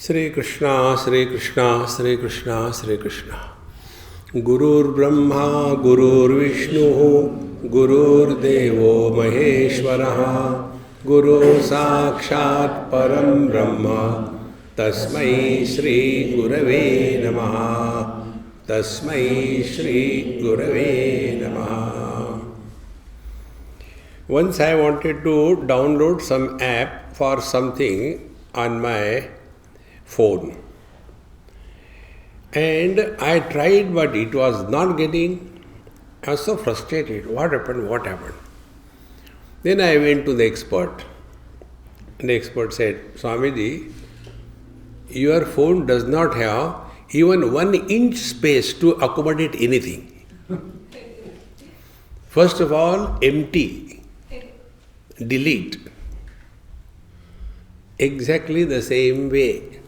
Sri Krishna, Sri Krishna, Sri Krishna, Sri Krishna. Gurur Brahma, Gurur Vishnu, Gurur Devo Maheshwaraha, Guru Sakshat Param Brahma, Tasmai Shri Gurave Namaha, Tasmai Shri Gurave Namaha. Once I wanted to download some app for something on my phone. And I tried, but it was not getting. I was so frustrated. What happened? What happened? Then I went to the expert. And the expert said, Swamiji, your phone does not have even 1 inch space to accommodate anything. First of all, empty. Delete. Exactly the same way.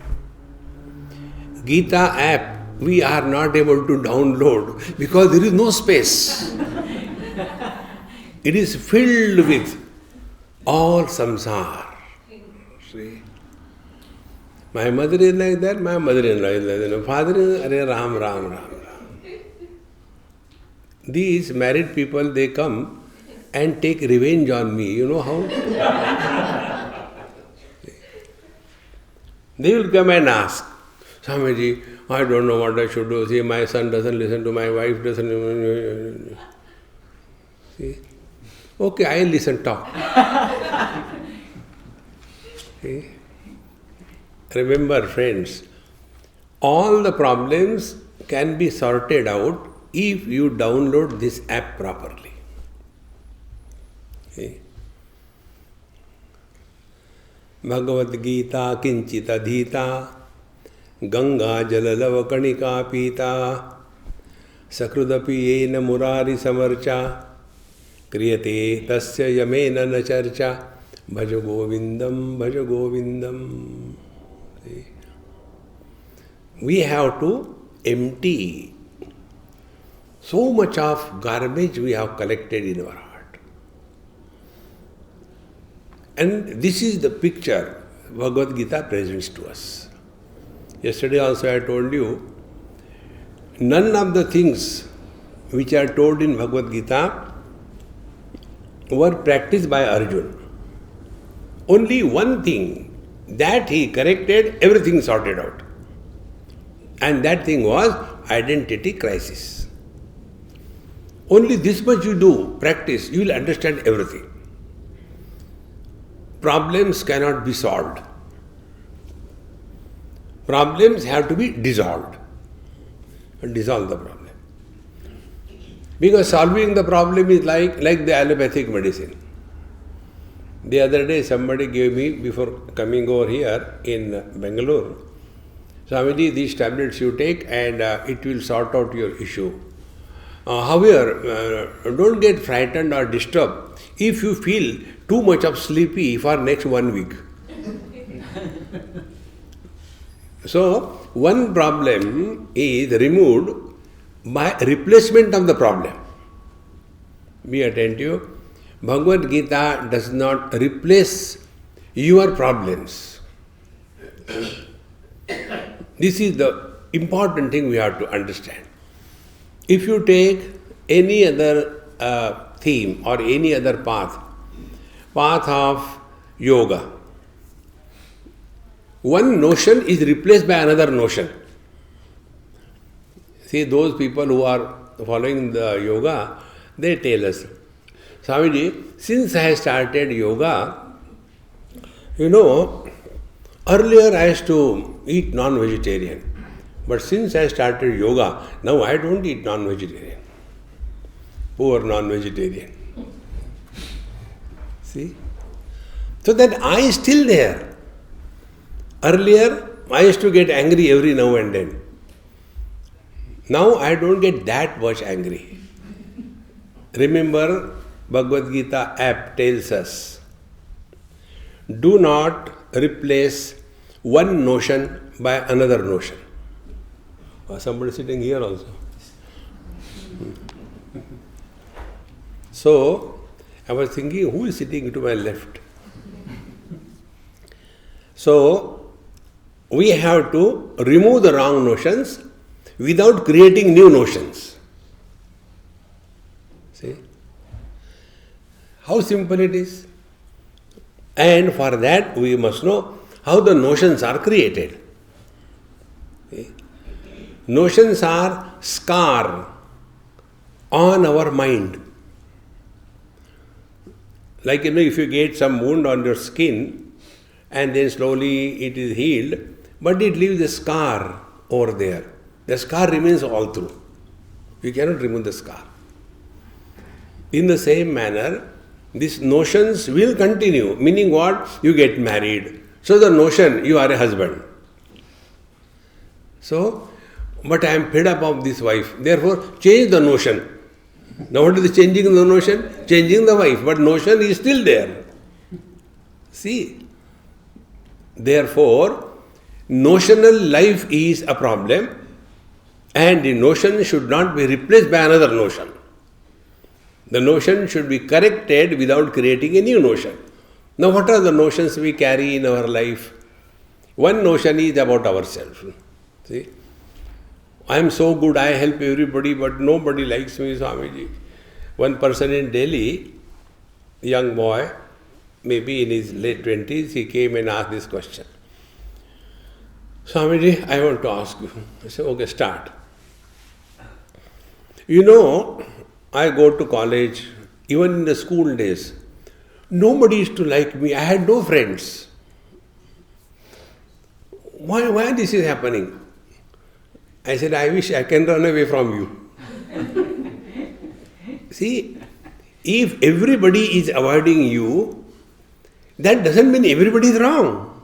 Gita app we are not able to download because there is no space. It is filled with all samsara. See? My mother is like that, my mother-in-law is like that, my father is Hare Ram, Ram, Ram, Ram. These married people, they come and take revenge on me. You know how? They will come and ask, Swamiji, I don't know what I should do. See, my son doesn't listen to my wife, doesn't. See? Okay, I'll listen, talk. See? Remember, friends, all the problems can be sorted out if you download this app properly. See? Bhagavad Gita kinchita dhita Ganga jalalava kanika pita Sakrudapi yena murari samarcha Kriyate tasya yamena na charcha Bhaja govindam, bhaja govindam. See? We have to empty so much of garbage we have collected in our heart. And this is the picture Bhagavad Gita presents to us. Yesterday also I told you, none of the things which are told in Bhagavad Gita were practiced by Arjuna. Only one thing that he corrected, everything sorted out. And that thing was identity crisis. Only this much you do, practice, you will understand everything. Problems cannot be solved. Problems have to be dissolved. Dissolve the problem. Because solving the problem is like the allopathic medicine. The other day somebody gave me, before coming over here in Bangalore, Swamiji, these tablets you take and it will sort out your issue. However, don't get frightened or disturbed if you feel too much of sleepy for next 1 week. So, one problem is removed by replacement of the problem. Be attentive. Bhagavad Gita does not replace your problems. This is the important thing we have to understand. If you take any other theme or any other path of yoga, one notion is replaced by another notion. See, those people who are following the yoga, they tell us, Swamiji, since I started yoga, earlier I used to eat non-vegetarian. But since I started yoga, now I don't eat non-vegetarian. Poor non-vegetarian. See? So that I is still there. Earlier, I used to get angry every now and then. Now I don't get that much angry. Remember, Bhagavad Gita app tells us, do not replace one notion by another notion. Somebody sitting here also. So, I was thinking, who is sitting to my left? So, we have to remove the wrong notions without creating new notions. See? How simple it is. And for that we must know how the notions are created. See? Notions are scar on our mind. Like, if you get some wound on your skin and then slowly it is healed, but it leaves a scar over there. The scar remains all through. You cannot remove the scar. In the same manner, these notions will continue. Meaning what? You get married. So the notion, you are a husband. So, but I am fed up of this wife. Therefore, change the notion. Now what is the changing the notion? Changing the wife, but notion is still there. See? Therefore, notional life is a problem, and the notion should not be replaced by another notion. The notion should be corrected without creating a new notion. Now what are the notions we carry in our life? One notion is about ourselves. See? I am so good, I help everybody, but nobody likes me, Swamiji. One person in Delhi, young boy, maybe in his late 20s, he came and asked this question. Swamiji, I want to ask you. I said, okay, start. I go to college, even in the school days, nobody used to like me. I had no friends. Why this is happening? I said, I wish I can run away from you. See, if everybody is avoiding you, that doesn't mean everybody is wrong.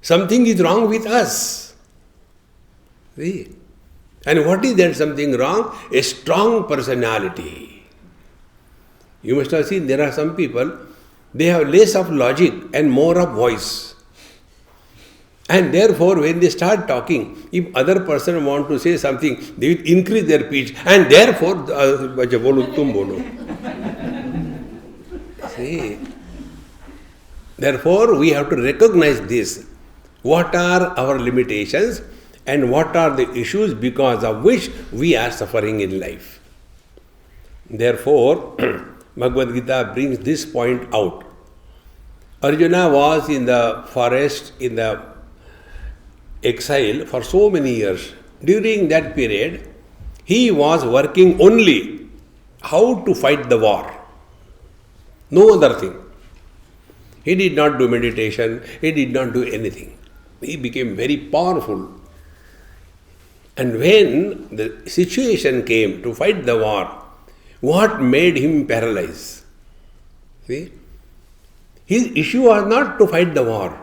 Something is wrong with us. See? And what is that something wrong? A strong personality. You must have seen there are some people, they have less of logic and more of voice. And therefore, when they start talking, if other person want to say something, they will increase their pitch. And therefore, see. Therefore, we have to recognize this. What are our limitations and what are the issues because of which we are suffering in life? Therefore, Bhagavad Gita brings this point out. Arjuna was in the forest, in the exile for so many years. During that period, he was working only how to fight the war. No other thing. He did not do meditation, he did not do anything. He became very powerful. And when the situation came to fight the war, what made him paralyzed? See? His issue was not to fight the war.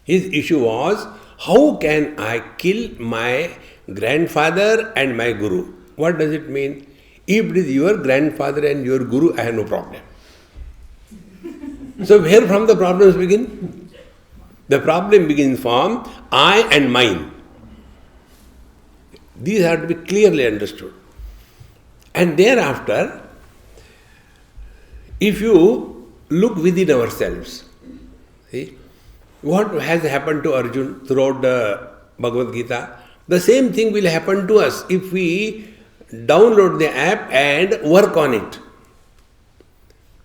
His issue was, how can I kill my grandfather and my guru? What does it mean? If it is your grandfather and your guru, I have no problem. So where from the problems begin? The problem begins from I and mine. These have to be clearly understood. And thereafter, if you look within ourselves, see, what has happened to Arjuna throughout the Bhagavad Gita? The same thing will happen to us if we download the app and work on it.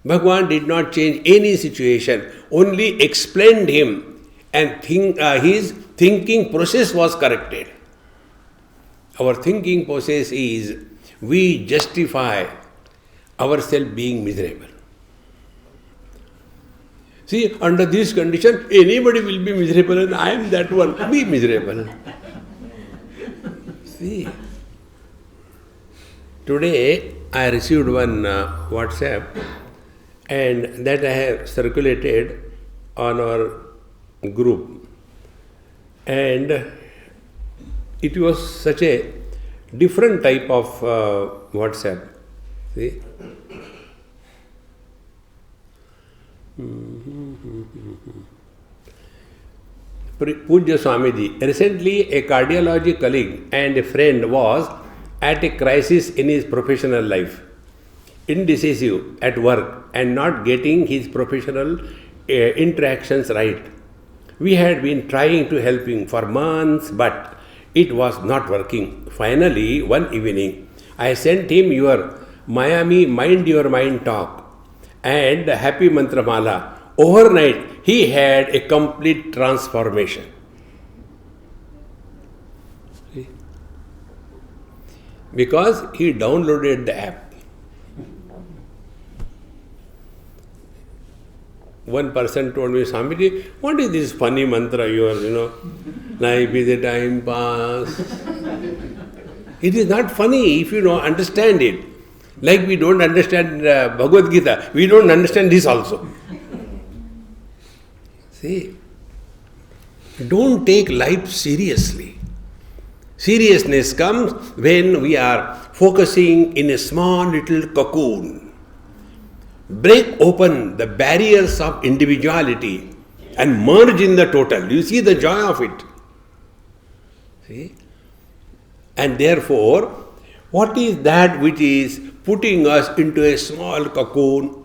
Bhagavan did not change any situation, only explained him, and his thinking process was corrected. Our thinking process is, we justify ourselves being miserable. See, under this condition, anybody will be miserable and I am that one. Be miserable. See, today I received one WhatsApp, and that I have circulated on our group. And it was such a different type of WhatsApp. See? Pujya Swamiji, recently a cardiology colleague and a friend was at a crisis in his professional life, indecisive at work and not getting his professional interactions right. We had been trying to help him for months, but it was not working. Finally, one evening, I sent him your Miami Mind Your Mind talk and Happy Mantramala. Overnight, he had a complete transformation. See? Because he downloaded the app. One person told me, Swamiji, what is this funny mantra yours, life is a time pass. It is not funny if you don't understand it. Like we don't understand Bhagavad Gita, we don't understand this also. See, don't take life seriously. Seriousness comes when we are focusing in a small little cocoon. Break open the barriers of individuality and merge in the total. You see the joy of it. See? And therefore, what is that which is putting us into a small cocoon?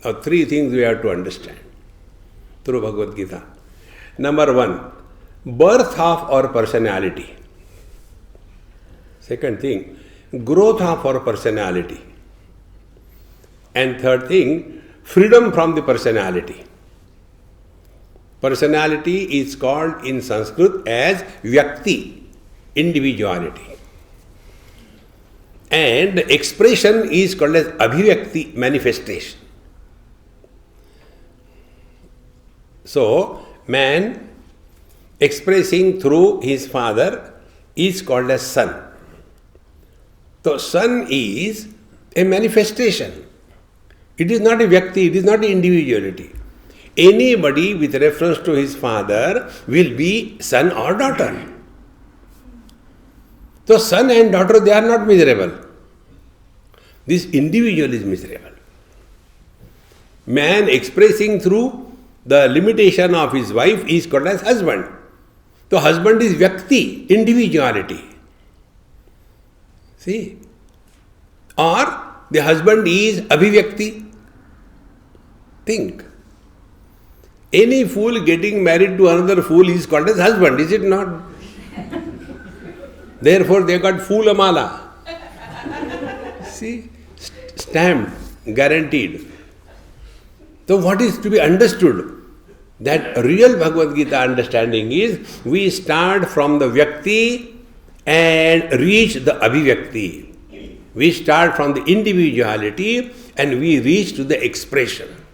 Now, three things we have to understand through Bhagavad Gita. Number one, birth of our personality. Second thing, growth of our personality. And third thing, freedom from the personality. Personality is called in Sanskrit as Vyakti, individuality. And expression is called as Abhivyakti, manifestation. So, man expressing through his father is called as son. So, son is a manifestation. It is not a Vyakti, it is not an individuality. Anybody with reference to his father will be son or daughter. So son and daughter, they are not miserable. This individual is miserable. Man expressing through the limitation of his wife is called as husband. So husband is Vyakti, individuality. See? Or the husband is Abhivyakti. Think. Any fool getting married to another fool is called as husband, is it not? Therefore they got Foolamala. See? Stamped, guaranteed. So what is to be understood? That real Bhagavad Gita understanding is, we start from the Vyakti and reach the Abhivyakti. We start from the individuality and we reach to the expression.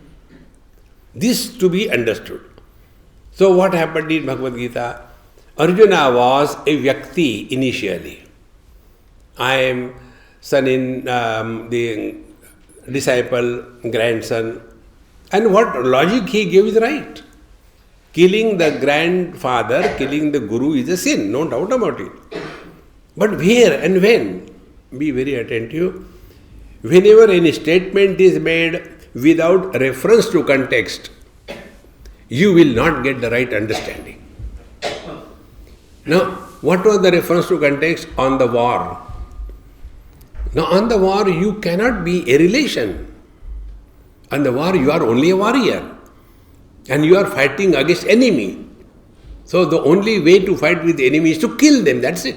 This to be understood. So what happened in Bhagavad Gita? Arjuna was a Vyakti initially. I am son in the disciple, grandson. And what logic he gave is right. Killing the grandfather, killing the guru is a sin, no doubt about it. But where and when? Be very attentive. Whenever any statement is made without reference to context, you will not get the right understanding. Now, what was the reference to context? On the war. Now, on the war, you cannot be a relation. On the war, you are only a warrior. And you are fighting against enemy. So, the only way to fight with the enemy is to kill them, that's it.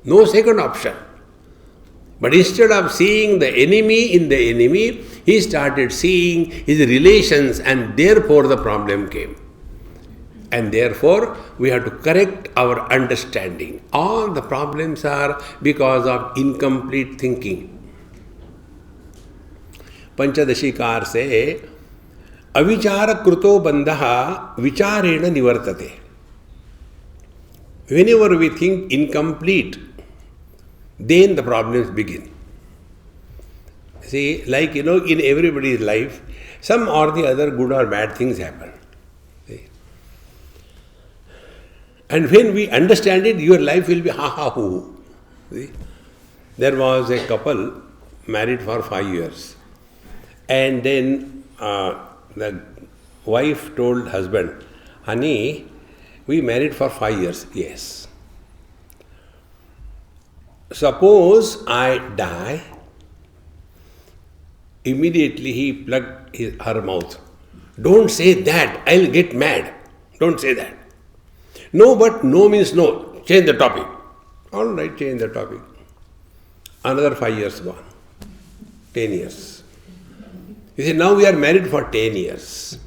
No second option. But instead of seeing the enemy in the enemy, he started seeing his relations, and therefore the problem came. And therefore, we have to correct our understanding. All the problems are because of incomplete thinking. Panchadashikar say, avichara kruto bandha vicharena nivartate. Whenever we think incomplete, then the problems begin. See, like in everybody's life, some or the other good or bad things happen. See? And when we understand it, your life will be ha-ha-hoo. See? There was a couple married for 5 years. And then the wife told husband, honey, we married for 5 years. Yes. Suppose I die, immediately he plugged her mouth Don't say that, I'll get mad. Don't say that. No, but no means no. Change the topic. All right, change the topic. Another 5 years gone. 10 years. You see, now we are married for 10 years.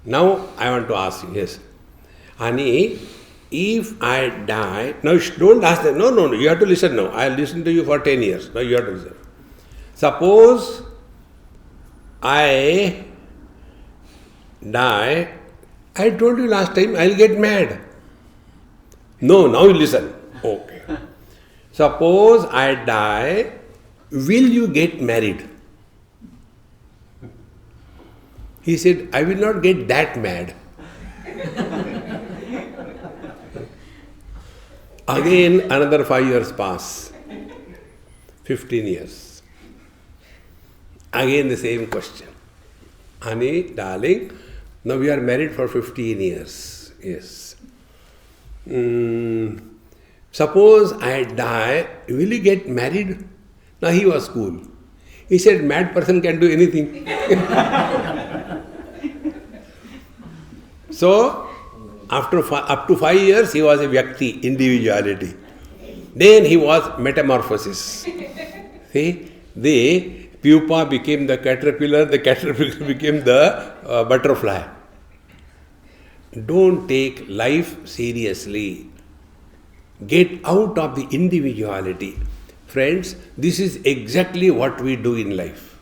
Now I want to ask you, yes. Honey, if I die, now don't ask them, no, you have to listen now. I'll listen to you for 10 years. Now you have to listen. Suppose I die, I told you last time, I'll get mad. No, now you listen. Okay. Suppose I die, will you get married? He said, I will not get that mad. Again, another 5 years pass. 15 years. Again the same question. Honey, darling, now we are married for 15 years. Yes. Suppose I die, will you get married? Now he was cool. He said, mad person can do anything. So, up to 5 years, he was a Vyakti, individuality. Then he was metamorphosis. See, the pupa became the caterpillar became the butterfly. Don't take life seriously. Get out of the individuality. Friends, this is exactly what we do in life.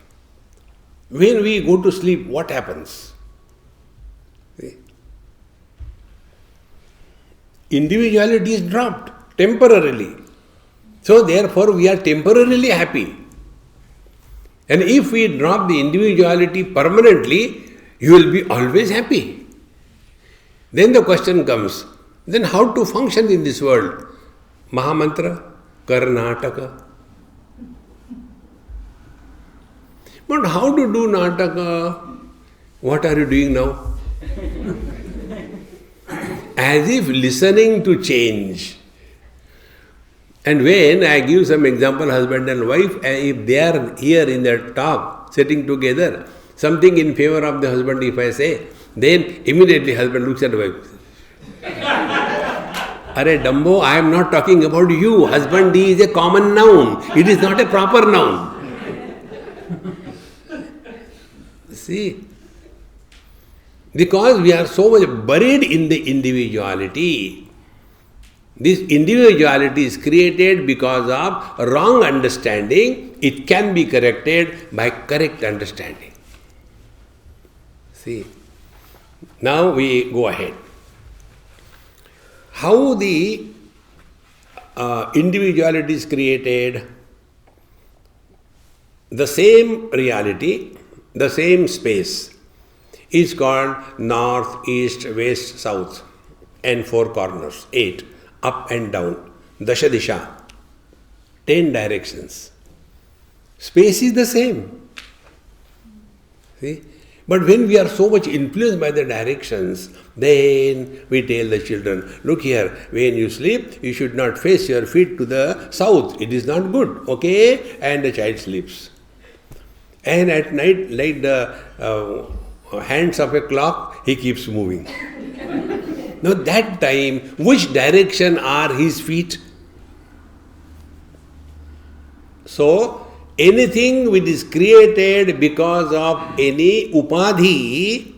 When we go to sleep, what happens? See? Individuality is dropped temporarily. So therefore we are temporarily happy. And if we drop the individuality permanently, you will be always happy. Then the question comes, then how to function in this world? Mahamantra, Karnataka. But how to do Nataka? What are you doing now? As if listening to change. And when I give some example, husband and wife, if they are here in their talk, sitting together, something in favor of the husband if I say, then immediately husband looks at the wife. Arey Dumbo, I am not talking about you. Husband is a common noun. It is not a proper noun. See? Because we are so much buried in the individuality. This individuality is created because of wrong understanding. It can be corrected by correct understanding. See? Now we go ahead. How the individuality is created? The same reality, the same space is called north, east, west, south, and 4 corners, 8, up and down, dasha disha, 10 directions. Space is the same. See? But when we are so much influenced by the directions, then we tell the children, look here, when you sleep, you should not face your feet to the south. It is not good, okay? And the child sleeps. And at night, like the hands of a clock, he keeps moving. Now that time, which direction are his feet? So, anything which is created because of any upadhi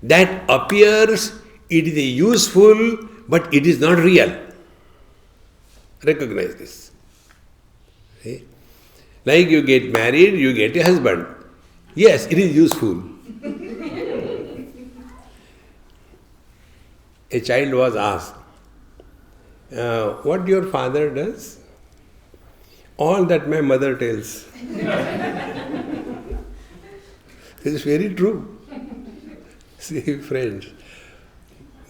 that appears, it is useful, but it is not real. Recognize this. See? Like you get married, you get a husband. Yes, it is useful. A child was asked, what your father does? All that my mother tells. This is very true. See, friends.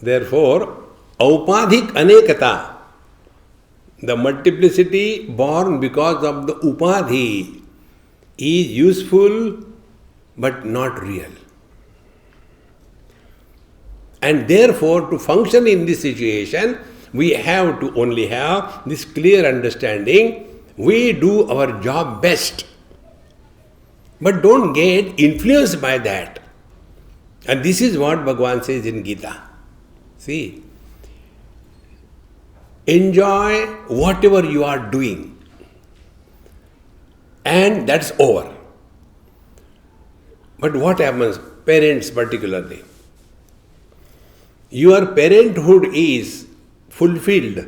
Therefore, aupadhik anekata, the multiplicity born because of the upadhi, is useful but not real. And therefore, to function in this situation, we have to only have this clear understanding. We do our job best. But don't get influenced by that. And this is what Bhagavan says in Gita. See, enjoy whatever you are doing, and that's over. But what happens? Parents particularly. Your parenthood is fulfilled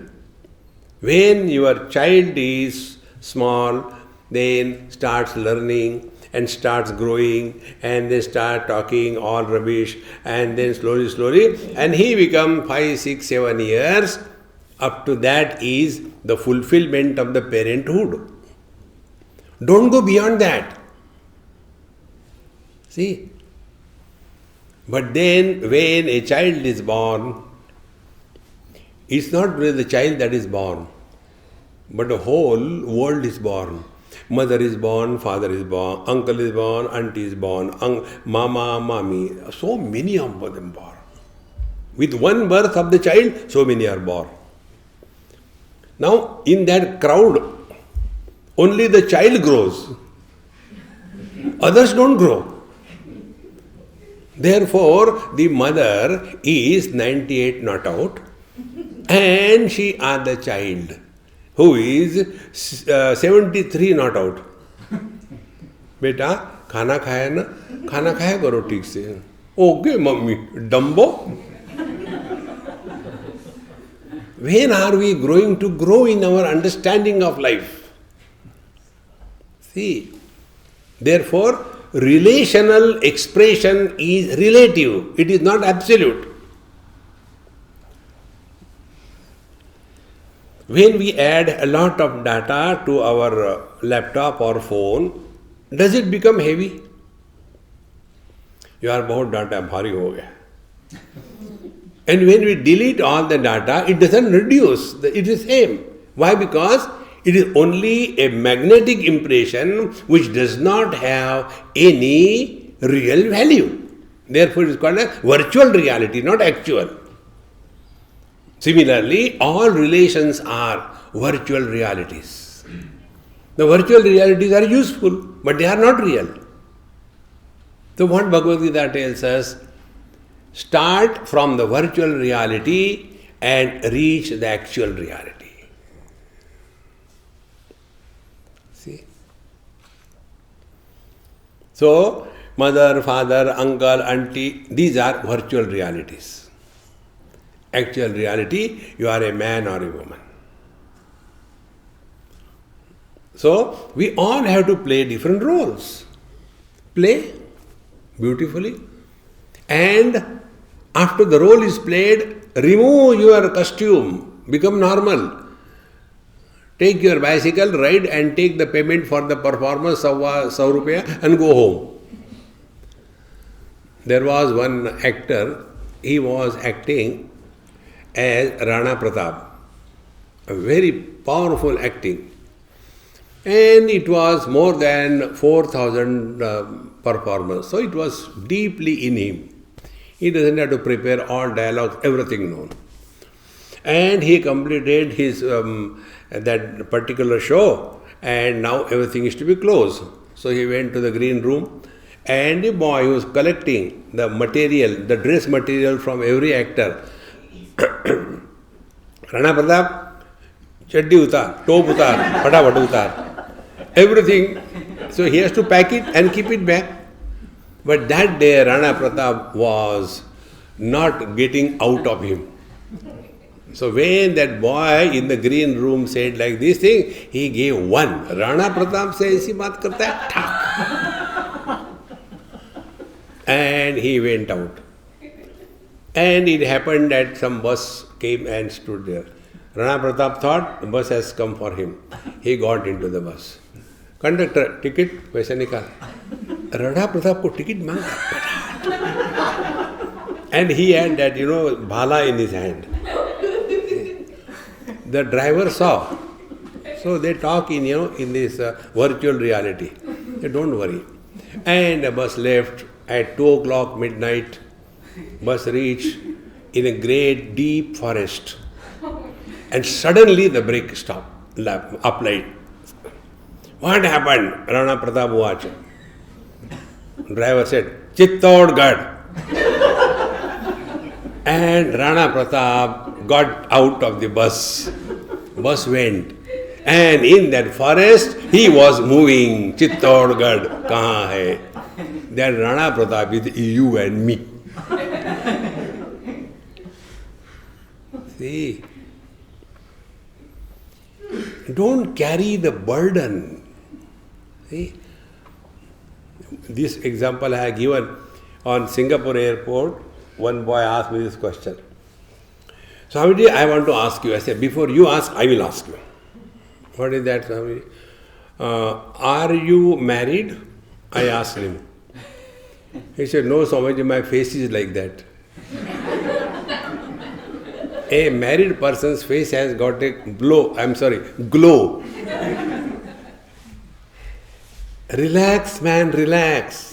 when your child is small, then starts learning and starts growing, and they start talking all rubbish, and then slowly, and he becomes 5, 6, 7 years. Up to that is the fulfillment of the parenthood. Don't go beyond that. See? But then when a child is born, it's not really the child that is born, but the whole world is born. Mother is born, father is born, uncle is born, auntie is born, mama, mommy, so many of them born. With one birth of the child, so many are born. Now, in that crowd, only the child grows. Others don't grow. Therefore, the mother is 98 not out, and she are the child who is 73 not out. बेटा खाना खाया ना, खाना खाया करो ठीक से. Okay, mummy, Dumbo. When are we growing to grow in our understanding of life? See, therefore, relational expression is relative. It is not absolute. When we add a lot of data to our laptop or phone, does it become heavy? यार बहुत data भारी हो गया. And when we delete all the data, it doesn't reduce. It is same. Why? Because it is only a magnetic impression which does not have any real value. Therefore, it is called a virtual reality, not actual. Similarly, all relations are virtual realities. The virtual realities are useful, but they are not real. So what Bhagavad Gita tells us, start from the virtual reality and reach the actual reality. See? So, mother, father, uncle, auntie, these are virtual realities. Actual reality, you are a man or a woman. So, we all have to play different roles. Play beautifully. And after the role is played, remove your costume, become normal. Take your bicycle, ride and take the payment for the performance of 100 rupees and go home. There was one actor, he was acting as Rana Pratap, a very powerful acting. And it was more than 4,000 performers. So it was deeply in him. He doesn't have to prepare all dialogues, everything known. And he completed his that particular show, and now everything is to be closed. So he went to the green room, and the boy was collecting the material, the dress material from every actor. Rana Pratap, chaddi utar, top utar, fatapat utar, everything. So he has to pack it and keep it back. But that day Rana Pratap was not getting out of him. So when that boy in the green room said like this thing, he gave one. Rana Pratap se aisi baat karta hai, and he went out. And it happened that some bus came and stood there. Rana Pratap thought the bus has come for him. He got into the bus. Conductor, ticket, paisa nikal. Rana Pratap ko ticket manga. And he had that, bhala in his hand. The driver saw. So they talk in this virtual reality. They don't worry. And the bus left at 2 o'clock midnight. Bus reached in a great deep forest. And suddenly the brake stopped, applied. What happened? Rana Pratap watched. Driver said, Chittodgarh. And Rana Pratap got out of the bus. Bus went. And in that forest, he was moving. Chittorgarh, kahan hai? That Rana Pratap is you and me. See? Don't carry the burden. See? This example I have given on Singapore airport. One boy asked me this question. Swamiji, I want to ask you. I said, before you ask, I will ask you. What is that, Swamiji? Are you married? I asked him. He said, no, Swamiji, my face is like that. A married person's face has got a glow. Relax, man, relax.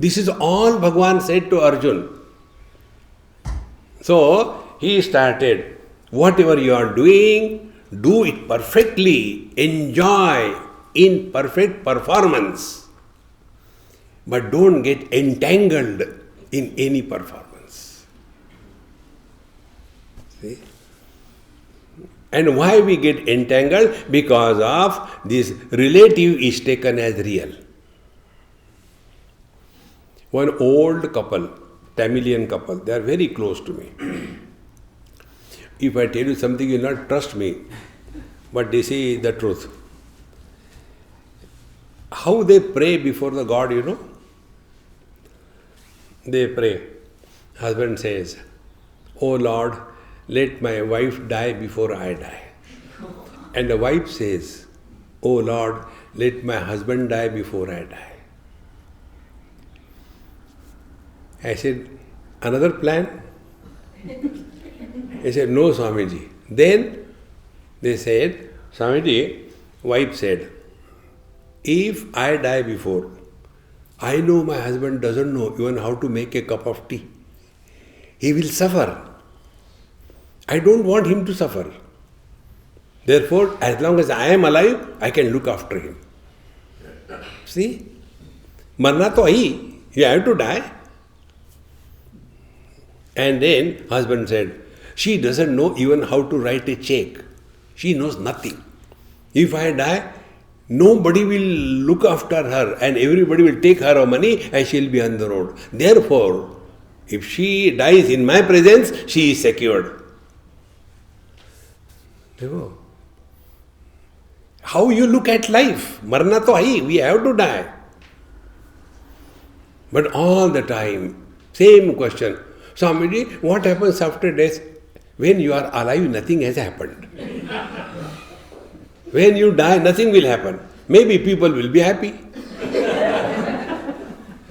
This is all Bhagavan said to Arjun. So, he started, whatever you are doing, do it perfectly, enjoy in perfect performance. But don't get entangled in any performance. See? And why we get entangled? Because of this relative is taken as real. One old couple, Tamilian couple, they are very close to me. If I tell you something, you will not trust me, but they say the truth. How they pray before the God, you know? They pray. Husband says, "Oh Lord, let my wife die before I die." And the wife says, "Oh Lord, let my husband die before I die." I said, another plan? He said, no, Swamiji. Then they said, Swamiji, wife said, if I die before, I know my husband doesn't know even how to make a cup of tea. He will suffer. I don't want him to suffer. Therefore, as long as I am alive, I can look after him. See? Marna to hai. You have to die. And then husband said, she doesn't know even how to write a check. She knows nothing. If I die, nobody will look after her and everybody will take her money and she will be on the road. Therefore, if she dies in my presence, she is secured. How you look at life? Marna to hai, we have to die. But all the time, same question. Swamiji, what happens after death? When you are alive, nothing has happened. When you die, nothing will happen. Maybe people will be happy.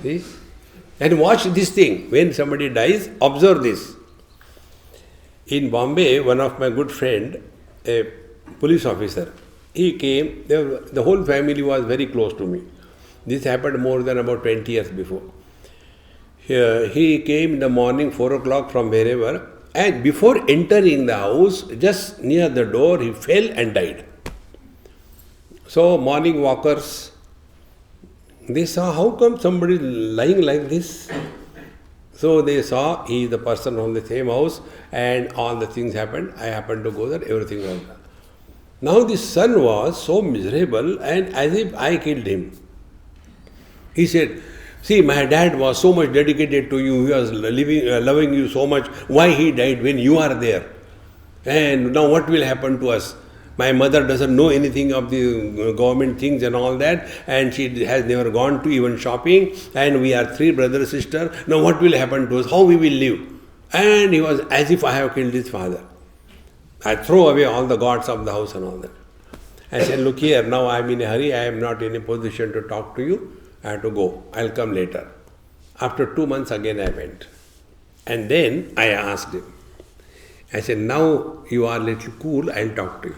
See? And watch this thing. When somebody dies, observe this. In Bombay, one of my good friend, a police officer, he came, the whole family was very close to me. This happened more than about 20 years before. He came in the morning, 4 o'clock from wherever, and before entering the house, just near the door, he fell and died. So, morning walkers, they saw, how come somebody lying like this? So, they saw he is the person from the same house and all the things happened. I happened to go there, everything was done. Now, the son was so miserable and as if I killed him. He said, see, my dad was so much dedicated to you, he was loving you so much. Why he died when you are there? And now what will happen to us? My mother doesn't know anything of the government things and all that, and she has never gone to even shopping, and we are 3 brothers, sister. Now what will happen to us? How we will live? And he was as if I have killed his father. I throw away all the gods of the house and all that. I said, look here, now I am in a hurry, I am not in a position to talk to you. I have to go. I will come later. After 2 months again I went. And then I asked him. I said, now you are a little cool, I will talk to you.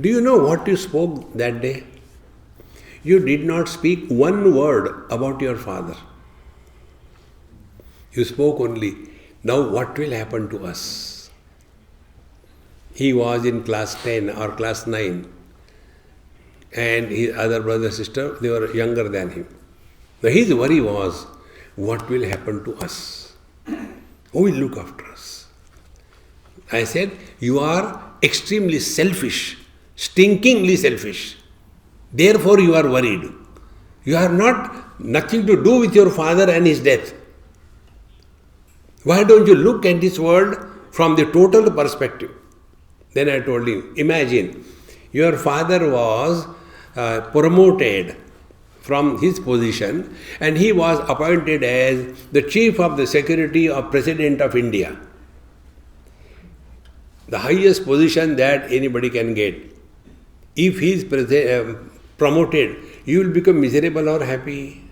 Do you know what you spoke that day? You did not speak one word about your father. You spoke only, now what will happen to us? He was in class 10 or class 9. And his other brother, sister, they were younger than him. Now his worry was, what will happen to us? Who will look after us? I said, you are extremely selfish, stinkingly selfish. Therefore you are worried. You are nothing to do with your father and his death. Why don't you look at this world from the total perspective? Then I told him, imagine, your father was promoted from his position and he was appointed as the chief of the security of President of India. The highest position that anybody can get. If he is promoted, you will become miserable or happy?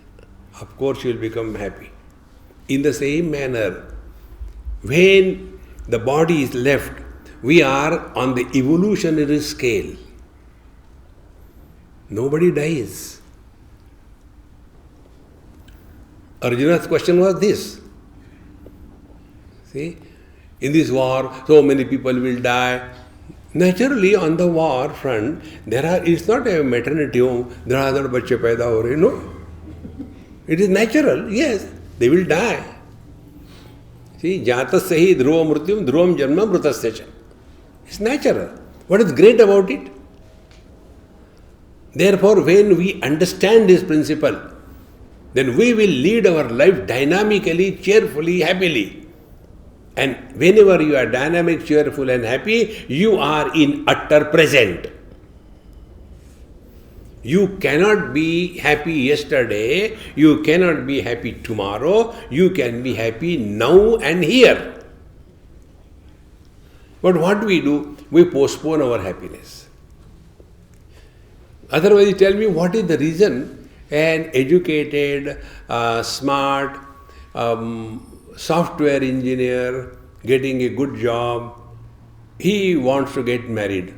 Of course you will become happy. In the same manner, when the body is left, we are on the evolutionary scale. Nobody dies. Arjuna's question was this. See, in this war, so many people will die. Naturally, on the war front, it's not a maternity home, there are other bachche paida ho rahe, no. It is natural, yes, they will die. See, jatasya hi dhruva mrityum, dhruvam janma mrutasya cha. It's natural. What is great about it? Therefore, when we understand this principle, then we will lead our life dynamically, cheerfully, happily. And whenever you are dynamic, cheerful and happy, you are in utter present. You cannot be happy yesterday, you cannot be happy tomorrow, you can be happy now and here. But what do? We postpone our happiness. Otherwise, you tell me what is the reason an educated, smart, software engineer getting a good job, he wants to get married.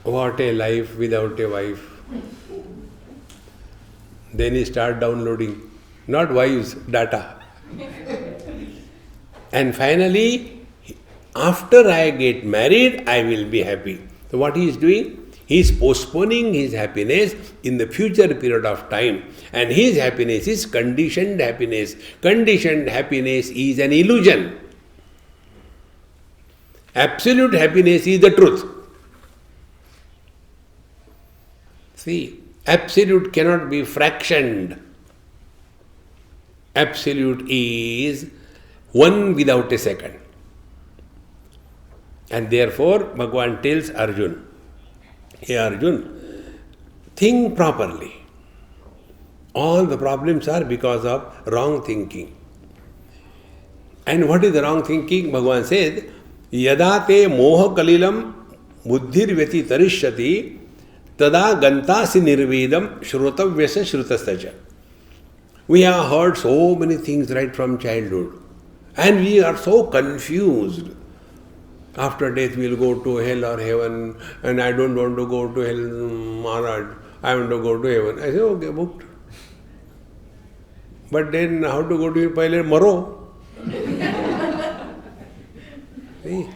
What a life without a wife. Then he start downloading, not wives, data. And finally, after I get married, I will be happy. So what he is doing? He is postponing his happiness in the future period of time. And his happiness is conditioned happiness. Conditioned happiness is an illusion. Absolute happiness is the truth. See, absolute cannot be fractioned. Absolute is one without a second. And therefore, Bhagavan tells Arjuna, hey Arjuna, think properly. All the problems are because of wrong thinking. And what is the wrong thinking? Bhagavan said, Yada te moha kalilam buddhir vyati tarishyati tada gantasi nirvedam shrotavyasa shrutasya. We have heard so many things right from childhood. And we are so confused. After death we will go to hell or heaven, and I don't want to go to hell, Maharaj. I want to go to heaven. I say, okay, booked. But then how to go to Pile Maro? See?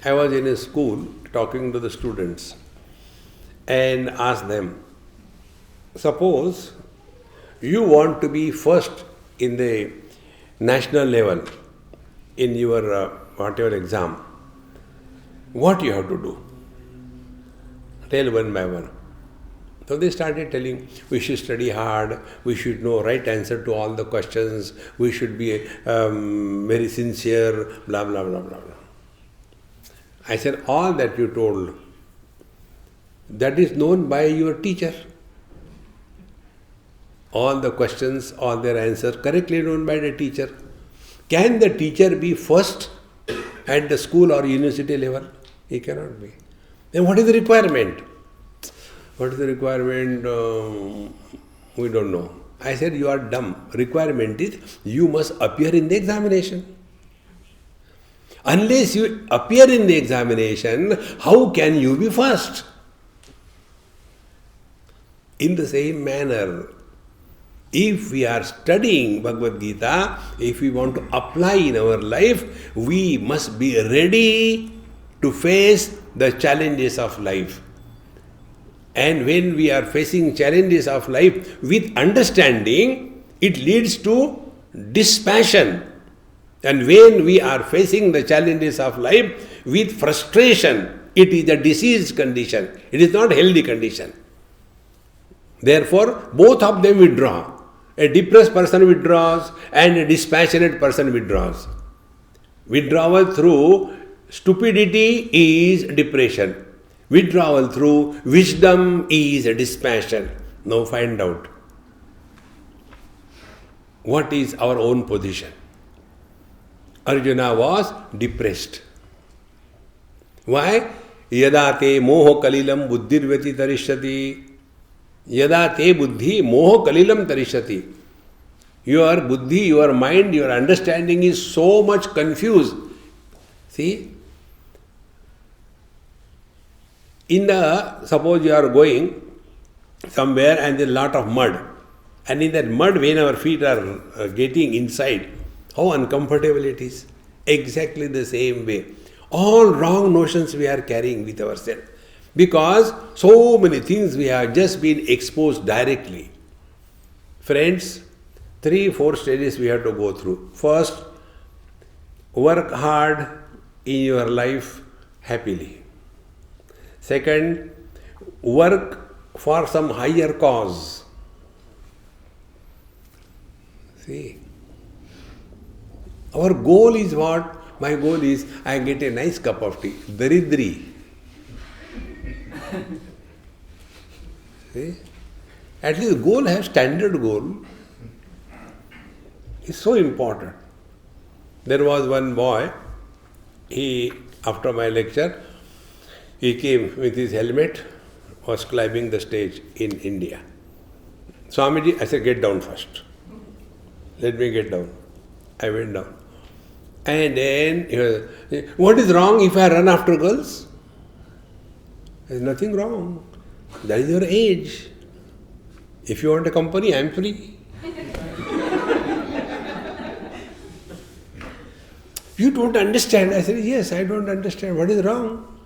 I was in a school talking to the students and asked them, suppose you want to be first in the national level in your whatever exam, what you have to do? Tell one by one. So they started telling, we should study hard, we should know right answer to all the questions, we should be very sincere, blah, blah, blah, blah, blah. I said, all that you told, that is known by your teacher. All the questions, all their answers, correctly known by the teacher. Can the teacher be first at the school or university level? He cannot be. Then what is the requirement? What is the requirement? We don't know. I said, you are dumb. Requirement is, you must appear in the examination. Unless you appear in the examination, how can you be first? In the same manner, if we are studying Bhagavad Gita, if we want to apply in our life, we must be ready to face the challenges of life. And when we are facing challenges of life with understanding, it leads to dispassion. And when we are facing the challenges of life with frustration, it is a diseased condition. It is not a healthy condition. Therefore, both of them withdraw. A depressed person withdraws and a dispassionate person withdraws. Withdrawal through stupidity is depression. Withdrawal through wisdom is dispassion. Now find out what is our own position. Arjuna was depressed. Why? Yada te moho kalilam buddhirvati tarishyati. Yada te buddhi moho kalilam tarishyati. Your buddhi, your mind, your understanding is so much confused. See? Suppose you are going somewhere and there is a lot of mud. And in that mud, when our feet are getting inside, how uncomfortable it is. Exactly the same way. All wrong notions we are carrying with ourselves. Because so many things we have just been exposed directly. Friends, 3-4 stages we have to go through. First, work hard in your life happily. Second, work for some higher cause. See, our goal is what? My goal is I get a nice cup of tea. Daridri. See? At least goal has standard goal. It's so important. There was one boy, after my lecture, he came with his helmet, was climbing the stage in India. Swamiji, I said, get down first. Let me get down. I went down. And then he was, what is wrong if I run after girls? There's nothing wrong. That is your age. If you want a company, I am free. You don't understand. I said, yes, I don't understand. What is wrong?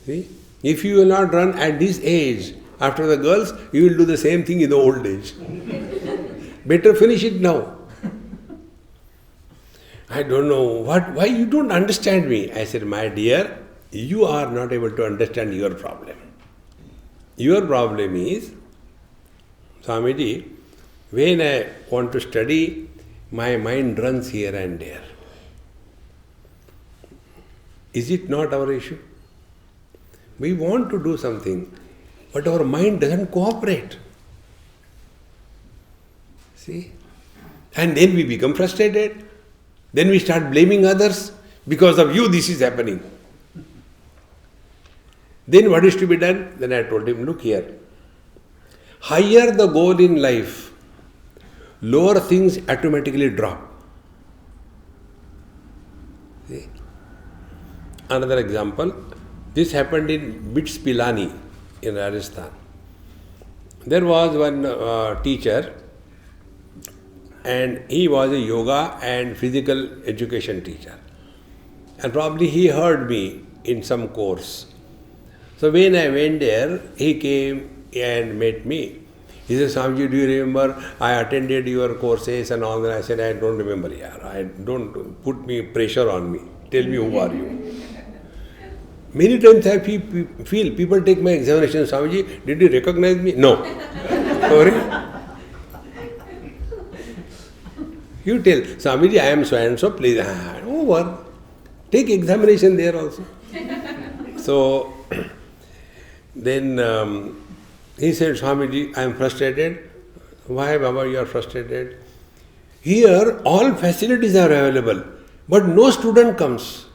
See? If you will not run at this age after the girls, you will do the same thing in the old age. Better finish it now. I don't know why you don't understand me. I said, my dear, you are not able to understand your problem. Your problem is, Swamiji, when I want to study, my mind runs here and there. Is it not our issue? We want to do something, but our mind doesn't cooperate. See? And then we become frustrated. Then we start blaming others. Because of you, this is happening. Then what is to be done? Then I told him, look here. Higher the goal in life, lower things automatically drop. See? Another example. This happened in Bits Pilani in Rajasthan. There was one teacher, and he was a yoga and physical education teacher. And probably he heard me in some course. So when I went there, he came and met me. He said, Swamiji, do you remember I attended your courses and all that? I said, I don't remember, yaar. I don't put me pressure on me. Tell me who are you. Many times I feel people take my examination, Swamiji, did you recognize me? No. Sorry. You tell, Swamiji, I am so and so, please. Over. Take examination there also. So, then he said, Swamiji, I am frustrated. Why, Baba, you are frustrated? Here, all facilities are available, but no student comes.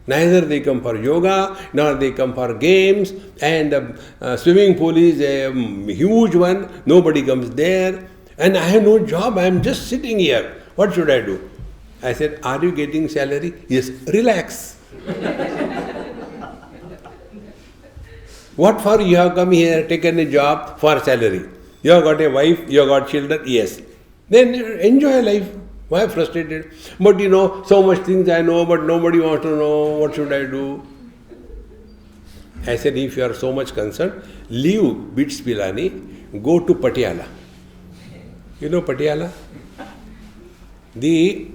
Neither they come for yoga, nor they come for games, and the swimming pool is a huge one, nobody comes there, and I have no job, I am just sitting here. What should I do? I said, are you getting salary? Yes, relax. What for you have come here, taken a job for salary? You have got a wife, you have got children? Yes. Then enjoy life. Why frustrated? But so much things I know, but nobody wants to know. What should I do? I said, if you are so much concerned, leave BITS Pilani, go to Patiala. You know Patiala? The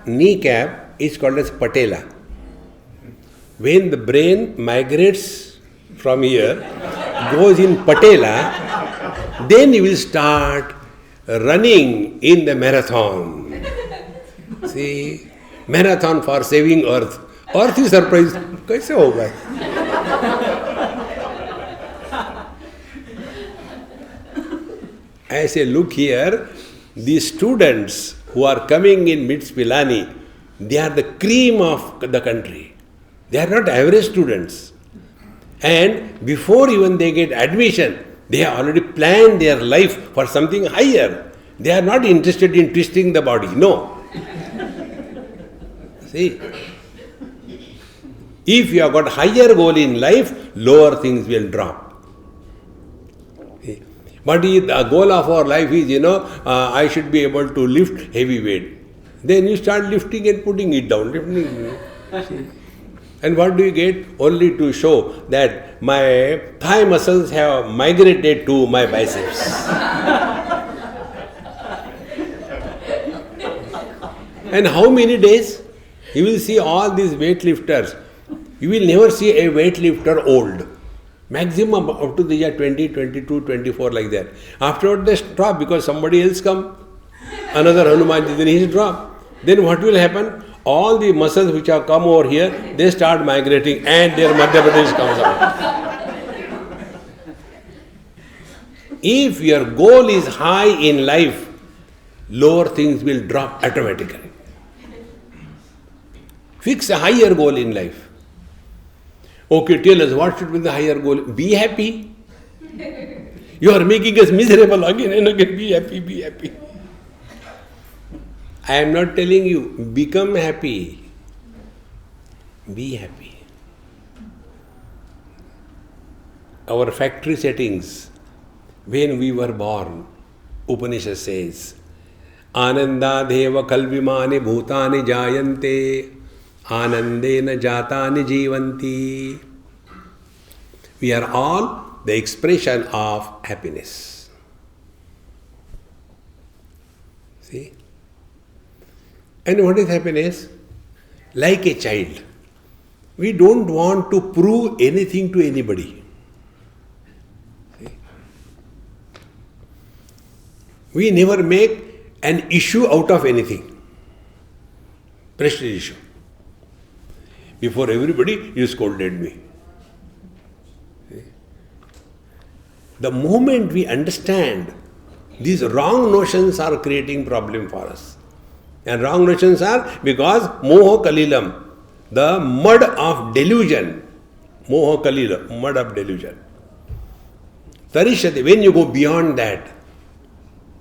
knee cap is called as patella. When the brain migrates from here, goes in patella, then you will start running in the marathon. See, marathon for saving earth. Earth is surprised. कैसे होगा? I say, look here, the students who are coming in BITS Pilani, they are the cream of the country. They are not average students. And before even they get admission, they have already planned their life for something higher. They are not interested in twisting the body. No. See, if you have got higher goal in life, lower things will drop. But the goal of our life is, I should be able to lift heavy weight. Then you start lifting and putting it down. And what do you get? Only to show that my thigh muscles have migrated to my biceps. And how many days? You will see all these weightlifters. You will never see a weightlifter old. Maximum up to the year 20, 22, 24 like that. Afterward they drop because somebody else come. Another Hanumanji, then he drop. Then what will happen? All the muscles which have come over here, they start migrating and their Madhya Pradesh comes out. If your goal is high in life, lower things will drop automatically. Fix a higher goal in life. Okay, tell us, what should be the higher goal? Be happy. You are making us miserable again and again. Be happy, be happy. I am not telling you, become happy. Be happy. Our factory settings, when we were born, Upanishad says, Ananda deva kalvimani bhutani jayante. Anandena jatani jivanti. We are all the expression of happiness. See? And what is happiness? Like a child. We don't want to prove anything to anybody. See? We never make an issue out of anything. Prestige issue. Before everybody, you scolded me. The moment we understand, these wrong notions are creating problem for us. And wrong notions are because moho kalilam, the mud of delusion. Moho kalilam, mud of delusion. Tarishati, when you go beyond that,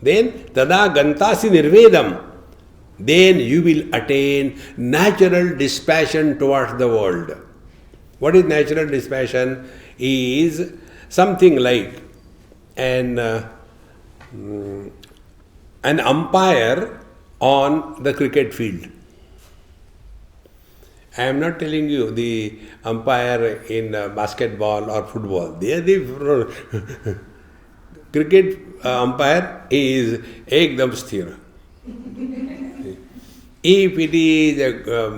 then tada gantasi nirvedam. Then you will attain natural dispassion towards the world. What is natural dispassion? Is something like an umpire on the cricket field. I am not telling you the umpire in basketball or football. They are the cricket umpire is ekdam sthira. If it is a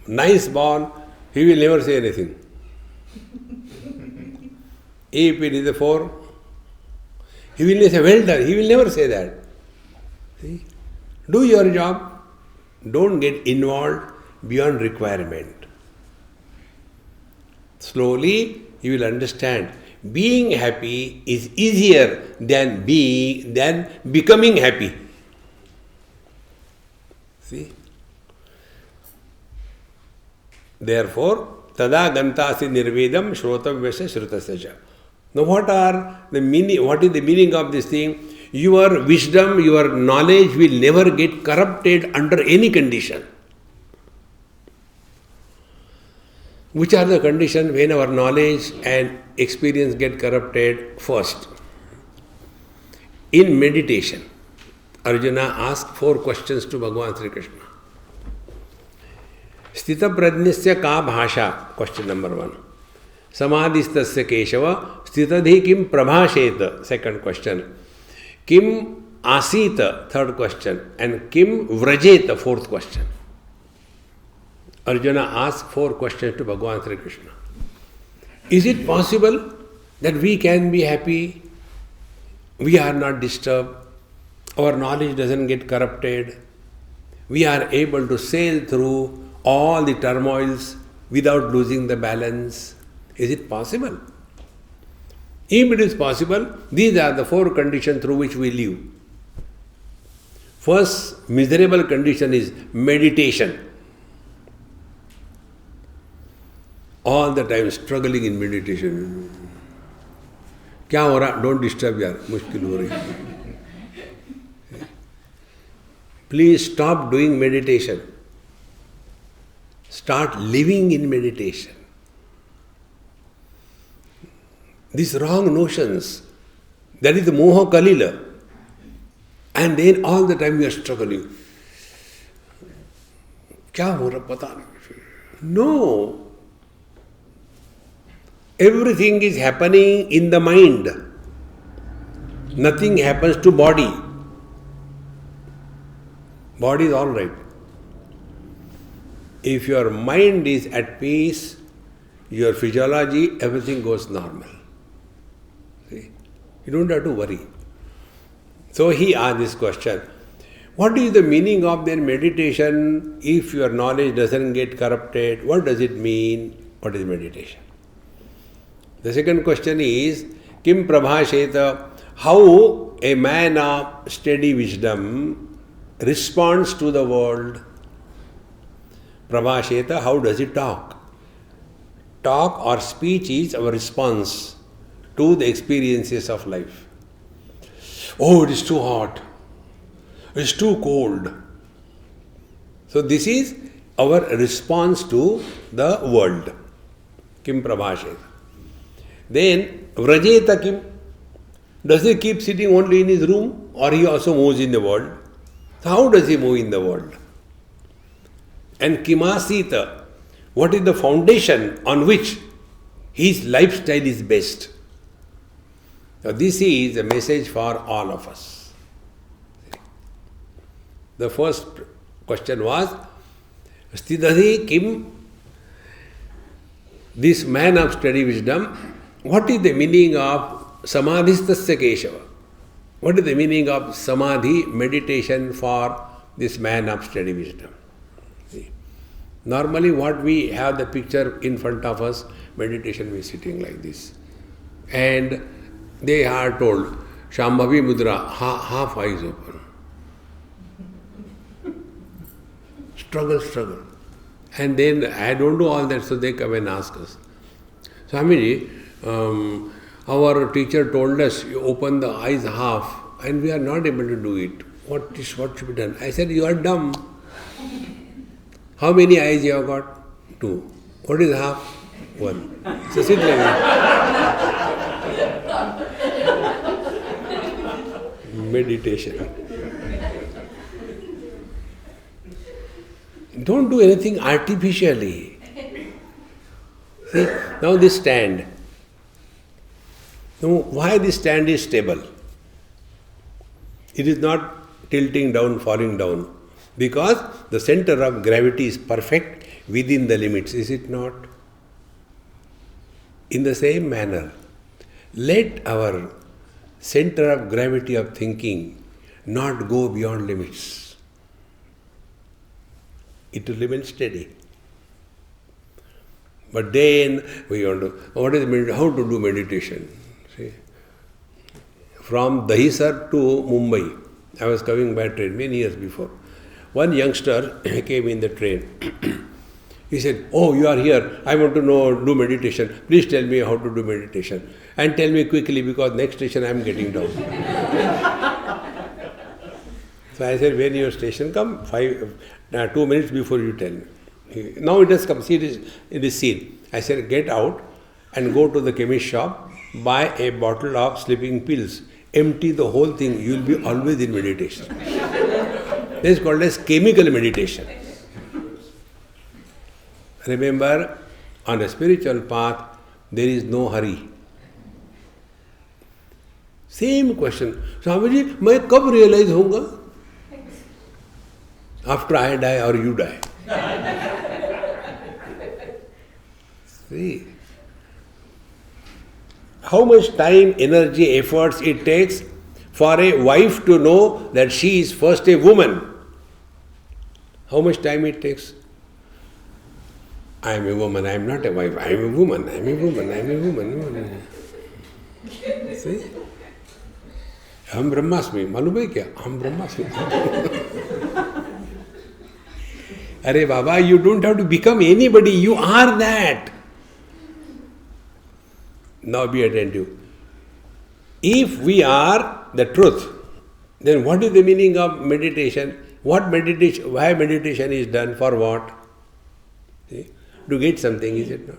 nice ball, he will never say anything. If it is a 4, he will say, well done. He will never say that. See? Do your job. Don't get involved beyond requirement. Slowly, you will understand. Being happy is easier than becoming happy. See? Therefore, tada gantasi nirvedam shrotavyasya shrutasya. Now what is the meaning of this thing? Your wisdom, your knowledge will never get corrupted under any condition. Which are the conditions when our knowledge and experience get corrupted? First, in meditation, Arjuna asked 4 questions to Bhagavan Sri Krishna. Sthita prajnasya ka bhasha, question number 1. Samadhistasya Keshava Stitadhi Kim Prabhasheta, second question. Kim Asita, third question. And Kim Vrajeta, fourth question. Arjuna asked 4 questions to Bhagavan Sri Krishna. Is it possible that we can be happy, we are not disturbed, our knowledge doesn't get corrupted, we are able to sail through all the turmoils without losing the balance? Is it possible? If it is possible, these are the 4 conditions through which we live. First miserable condition is meditation. All the time struggling in meditation. क्या हो रहा? Don't disturb यार, मुश्किल हो रही. Please stop doing meditation. Start living in meditation. These wrong notions, that is the moha kalila. And then all the time we are struggling. क्या हो रहा पता नहीं. No. Everything is happening in the mind. Nothing happens to body. Body is all right. If your mind is at peace, your physiology, everything goes normal. See? You don't have to worry. So he asked this question. What is the meaning of their meditation if your knowledge doesn't get corrupted? What does it mean? What is meditation? The second question is, Kim Prabhasheta, how a man of steady wisdom responds to the world. Prabhasheta, how does he talk? Talk or speech is our response to the experiences of life. Oh, it is too hot. It is too cold. So this is our response to the world. Kim Prabhasheta. Then, Vrajeta Kim, does he keep sitting only in his room or he also moves in the world? So how does he move in the world? And Kimasita, what is the foundation on which his lifestyle is based? Now this is a message for all of us. The first question was, Stidhadi Kim, this man of steady wisdom, what is the meaning of Samadhistasya Keshava? What is the meaning of Samadhi, meditation for this man of steady wisdom? See? Normally what we have the picture in front of us, meditation is sitting like this. And they are told, Shambhavi Mudra, half eyes open. Struggle. And then I don't do all that, so they come and ask us. Swamiji, our teacher told us, you open the eyes half, and we are not able to do it. What should be done? I said, you are dumb. How many eyes you have got? 2. What is half? 1. So sit like that. Meditation. Don't do anything artificially. See, now this stand. Now, why this stand is stable? It is not tilting down, falling down. Because the center of gravity is perfect within the limits, is it not? In the same manner, let our center of gravity of thinking not go beyond limits. It will remain steady. But then we want to, how to do meditation? See? From Dahisar to Mumbai, I was coming by train many years before. One youngster came in the train. He said, oh, you are here, I want to do meditation. Please tell me how to do meditation. And tell me quickly because next station I am getting down. So I said, when your station come, 2 minutes before you tell me. Now it has come, see it is seen. I said, get out and go to the chemist shop, buy a bottle of sleeping pills, empty the whole thing, you will be always in meditation. This is called as chemical meditation. Remember, on a spiritual path, there is no hurry. Same question. Swamiji, मैं कब realize होऊंगा? After I die or you die. See, how much time, energy, efforts it takes for a wife to know that she is first a woman. How much time it takes? I am a woman, I am not a wife. I am a woman, I am a woman, I am a woman. See? Aham Brahmasmi. मालूम है क्या? Aham Brahmasmi. Arey Baba, you don't have to become anybody. You are that. Now be attentive. If we are the truth, then what is the meaning of meditation? What meditation? Why meditation is done? For what? See? To get something, is it not?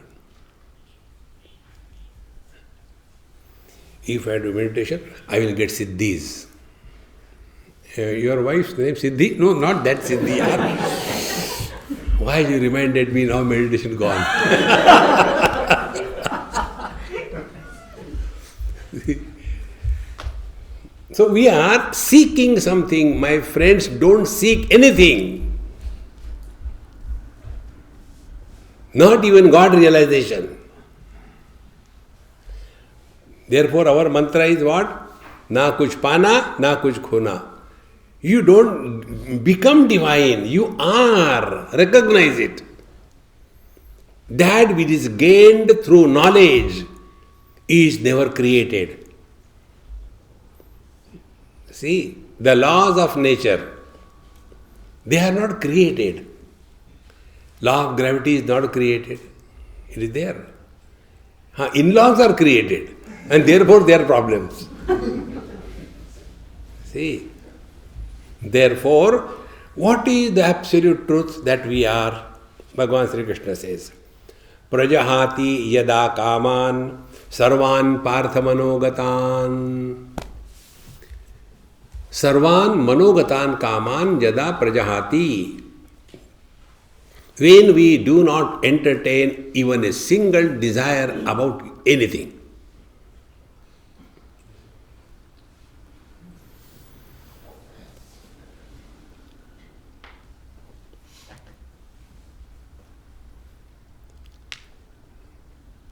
If I do meditation, I will get siddhis. Your wife's name Siddhi? No, not that Siddhi. Why you reminded me now meditation gone? So we are seeking something. My friends, don't seek anything. Not even God realization. Therefore our mantra is what? Na kuch pana, na kuch khona. You don't become divine, you are. Recognize it. That which is gained through knowledge is never created. See, the laws of nature, they are not created. Law of gravity is not created. It is there. In-laws are created, and therefore there are problems. See, therefore, what is the absolute truth that we are? Bhagavan Sri Krishna says, Prajahati yada kaman sarvan parthamanogatan. Sarvan manogatan kaman yada prajahati. When we do not entertain even a single desire about anything.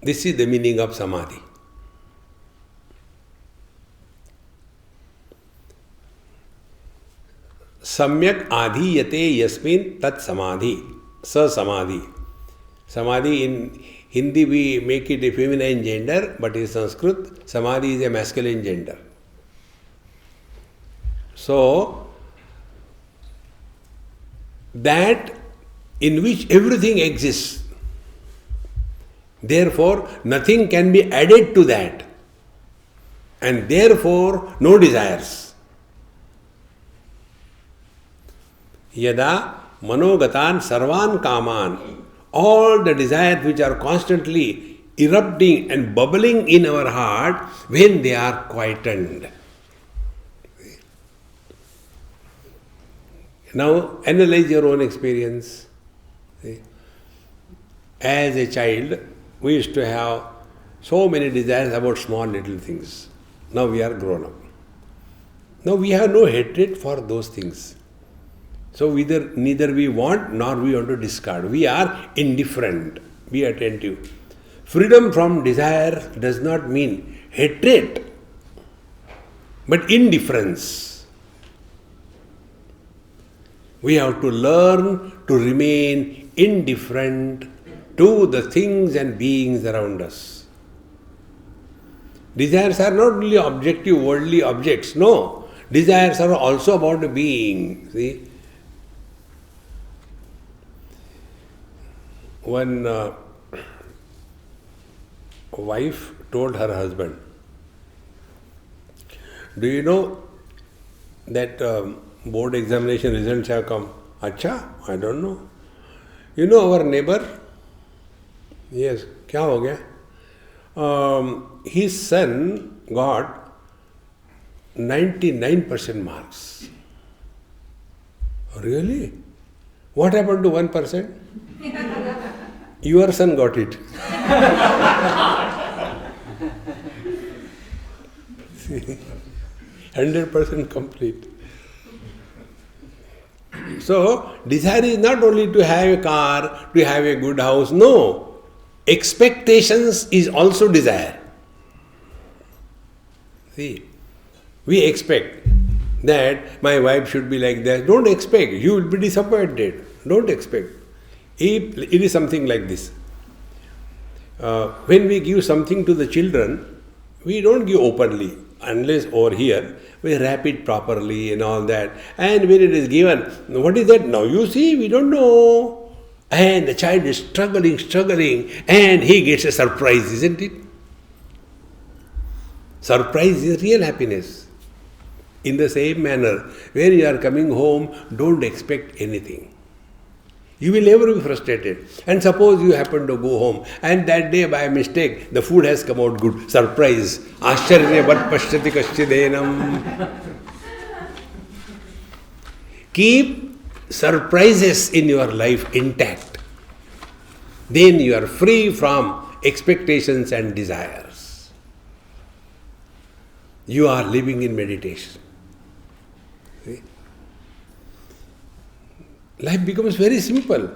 This is the meaning of samadhi. Samyak adhiyate yasmin tat samadhi. Sa samadhi. Samadhi in Hindi we make it a feminine gender, but in Sanskrit samadhi is a masculine gender. So, that in which everything exists. Therefore, nothing can be added to that. And therefore, no desires. Yada manogatan sarvan kaman. All the desires which are constantly erupting and bubbling in our heart, when they are quietened. Now, analyze your own experience. As a child, we used to have so many desires about small little things. Now we are grown up. Now we have no hatred for those things. So neither we want nor we want to discard. We are indifferent. Be attentive. Freedom from desire does not mean hatred, but indifference. We have to learn to remain indifferent to the things and beings around us. Desires are not only objective, worldly objects. No. Desires are also about a being. See? One wife told her husband, do you know that board examination results have come? Acha, I don't know. You know our neighbor? Yes, kya ho gaya? His son got 99% marks. Really? What happened to 1%? Your son got it. See, 100% complete. So, desire is not only to have a car, to have a good house. No. Expectations is also desire. See, we expect that my wife should be like that. Don't expect. You will be disappointed. Don't expect. It is something like this. When we give something to the children, we don't give openly. Unless over here, we wrap it properly and all that. And when it is given, what is that? Now you see, we don't know. And the child is struggling, and he gets a surprise, isn't it? Surprise is real happiness. In the same manner, when you are coming home, don't expect anything. You will never be frustrated. And suppose you happen to go home, and that day by mistake, the food has come out good. Surprise. Ashcharya vat pashyati kashchidenam. Keep surprises in your life intact. Then you are free from expectations and desires. You are living in meditation. See? Life becomes very simple.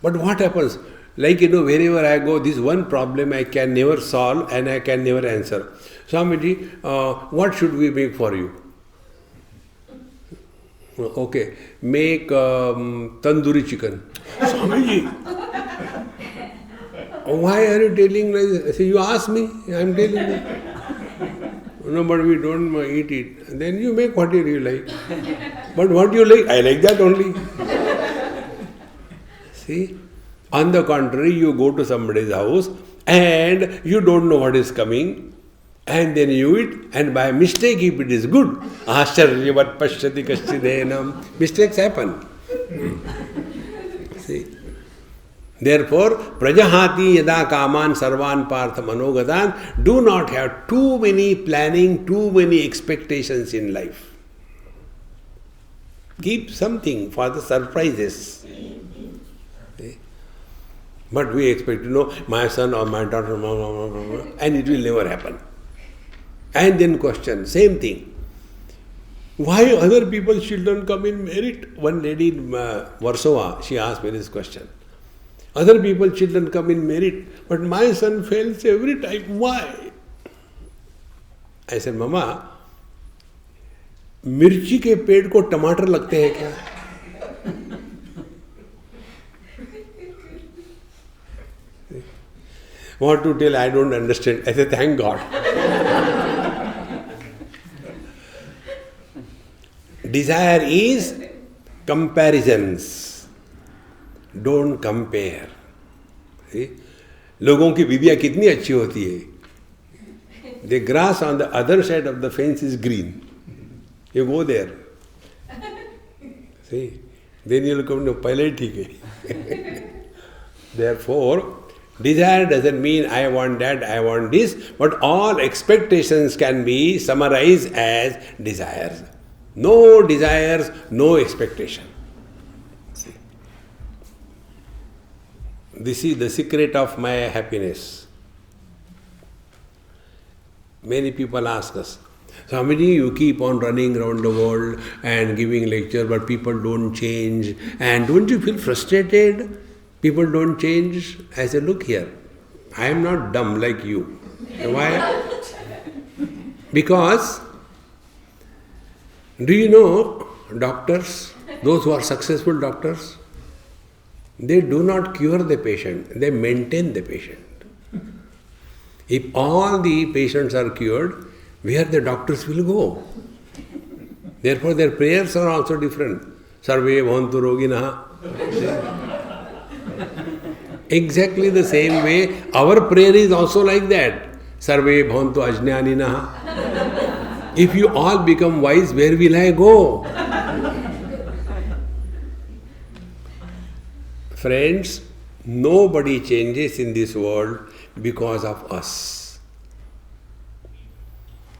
But what happens? Like, wherever I go, this one problem I can never solve and I can never answer. Swamiji, what should we make for you? Okay, make tandoori chicken. Swamiji, why are you telling like this? You ask me, I am telling you. No, but we don't eat it. Then you make whatever you like. But what you like, I like that only. See? On the contrary, you go to somebody's house and you don't know what is coming, and then you eat, and by mistake, if it is good, ashcharyavat pashyati kashchidenam, mistakes happen. See? Therefore, prajahati yada kaman sarvan partha manogatan, do not have too many planning, too many expectations in life. Keep something for the surprises. See? But we expect, my son or my daughter, and it will never happen. And then question, same thing. Why other people's children come in merit? One lady in Warsaw, she asked me this question. Other people's children come in merit, but my son fails every time. Why? I said, Mama, मिर्ची के पेड़ को टमाटर लगते हैं क्या? What to tell? I don't understand. I said, thank God. Desire is comparisons. Don't compare. See? लोगों की बीबियाँ कितनी अच्छी होती है. The grass on the other side of the fence is green. You go there. See? Then you'll come to पहले ही ठीक है. Therefore, desire doesn't mean I want that, I want this, but all expectations can be summarized as desires. No desires, no expectation. See? This is the secret of my happiness. Many people ask us, Swamiji, you keep on running around the world and giving lecture, but people don't change. And don't you feel frustrated? People don't change. I said, look here, I am not dumb like you. Why? Because, do you know, doctors, those who are successful doctors, they do not cure the patient, they maintain the patient. If all the patients are cured, where the doctors will go? Therefore, their prayers are also different. Sarve bhavantu roginaha. Exactly the same way, our prayer is also like that. Sarve bhavantu ajnaninaha. If you all become wise, where will I go? Friends, nobody changes in this world because of us.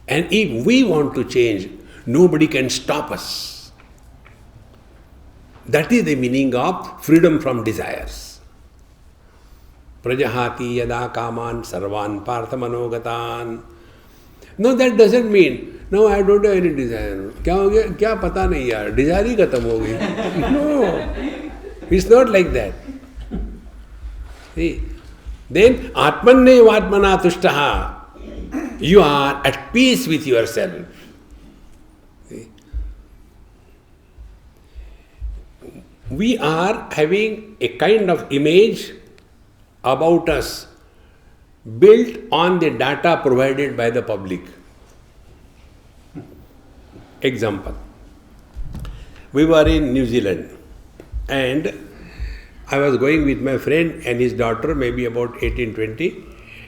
And if we want to change, nobody can stop us. That is the meaning of freedom from desires. Prajahati yada kaman sarvan partha manogatan. No, that doesn't mean, no, I don't have any desire. क्या हो गया? क्या पता नहीं यार, desire ही खत्म हो गई. No, it's not like that. See, then atmanne vatmana tushtaha. You are at peace with yourself. See? We are having a kind of image about us built on the data provided by the public. Example. We were in New Zealand and I was going with my friend and his daughter, maybe about 18-20,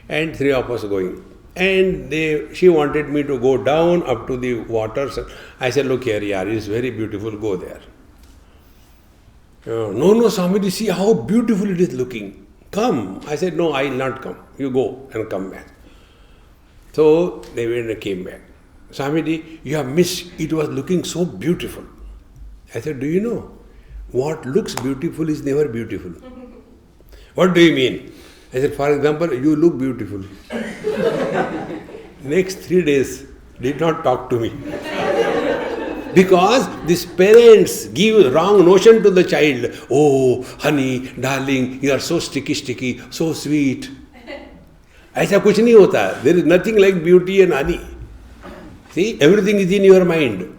and three of us going. And she wanted me to go down up to the waters. I said, look here, yaar, it's very beautiful, go there. No, Swamiji, see how beautiful it is looking. Come. I said, no, I will not come. You go and come back. So they went and came back. Swamiji, you have missed. It was looking so beautiful. I said, do you know? What looks beautiful is never beautiful. What do you mean? I said, for example, you look beautiful. Next 3 days, did not talk to me. Because these parents give wrong notion to the child. Oh, honey, darling, you are so sticky, so sweet. ऐसा कुछ नहीं होता. There is nothing like beauty and honey. See, everything is in your mind.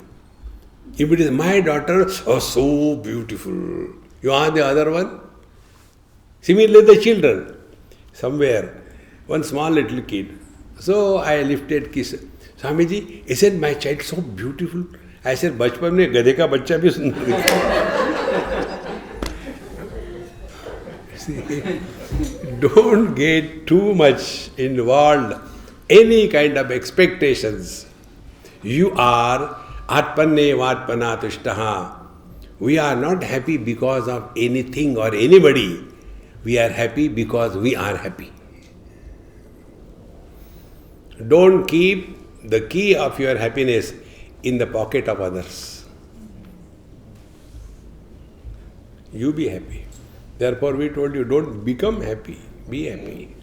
If it is my daughter, oh, so beautiful. You are the other one. Similarly, the children. Somewhere, one small little kid. So I lifted kiss. Swamiji, isn't my child so beautiful? I said, बचपन में गधे का बच्चा भी सुंदर दिखता. Don't get too much involved any kind of expectations. You are atpanne vatpana tushtaha. We are not happy because of anything or anybody. We are happy because we are happy. Don't keep the key of your happiness in the pocket of others. You be happy. Therefore we told you, don't become happy, be happy.